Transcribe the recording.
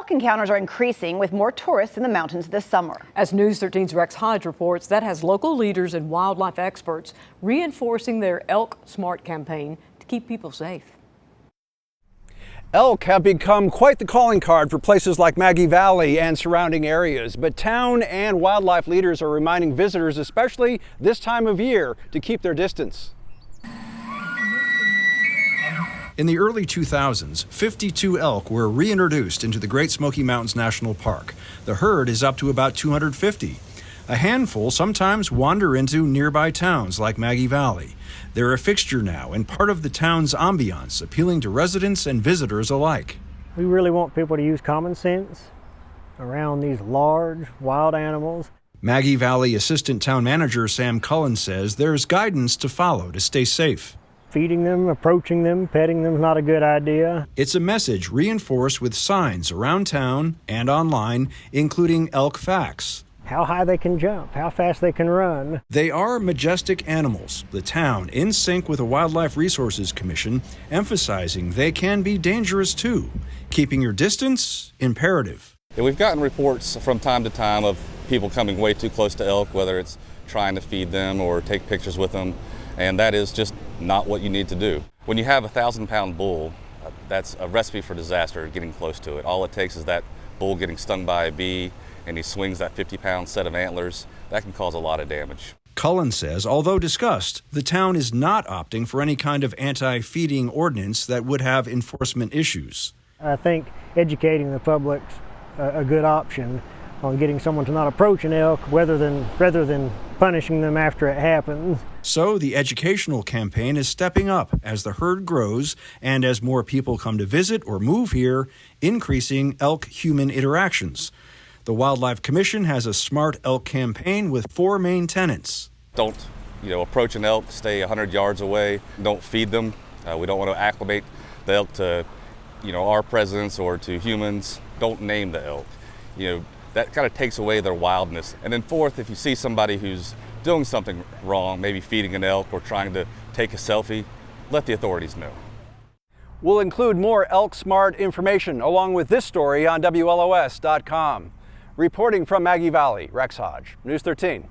elk encounters are increasing with more tourists in the mountains this summer. As News 13's Rex Hodge reports, that has local leaders and wildlife experts reinforcing their Elk Smart campaign to keep people safe. Elk have become quite the calling card for places like Maggie Valley and surrounding areas, but town and wildlife leaders are reminding visitors, especially this time of year, to keep their distance. In the early 2000s, 52 elk were reintroduced into the Great Smoky Mountains National Park. The herd is up to about 250. A handful sometimes wander into nearby towns like Maggie Valley. They're a fixture now and part of the town's ambiance, appealing to residents and visitors alike. We really want people to use common sense around these large wild animals. Maggie Valley Assistant Town Manager Sam Cullen says there's guidance to follow to stay safe. Feeding them, approaching them, petting them is not a good idea. It's a message reinforced with signs around town and online, including elk facts. How high they can jump, how fast they can run. They are majestic animals. The town, in sync with the Wildlife Resources Commission, emphasizing they can be dangerous too. Keeping your distance imperative. Yeah, we've gotten reports from time to time of people coming way too close to elk, whether it's trying to feed them or take pictures with them. And that is just not what you need to do. When you have a 1,000-pound bull, that's a recipe for disaster getting close to it. All it takes is that bull getting stung by a bee and he swings that 50-pound set of antlers. That can cause a lot of damage. Cullen says, although discussed, the town is not opting for any kind of anti-feeding ordinance that would have enforcement issues. I think educating the public's a good option on getting someone to not approach an elk rather than punishing them after it happens. So the educational campaign is stepping up as the herd grows and as more people come to visit or move here, increasing elk-human interactions. The Wildlife Commission has a smart elk campaign with 4 main tenets. Don't, approach an elk, stay 100 yards away. Don't feed them. We don't want to acclimate the elk to, our presence or to humans. Don't name the elk. That kind of takes away their wildness. And then fourth, if you see somebody who's doing something wrong, maybe feeding an elk or trying to take a selfie, let the authorities know. We'll include more Elk Smart information along with this story on WLOS.com. Reporting from Maggie Valley, Rex Hodge, News 13.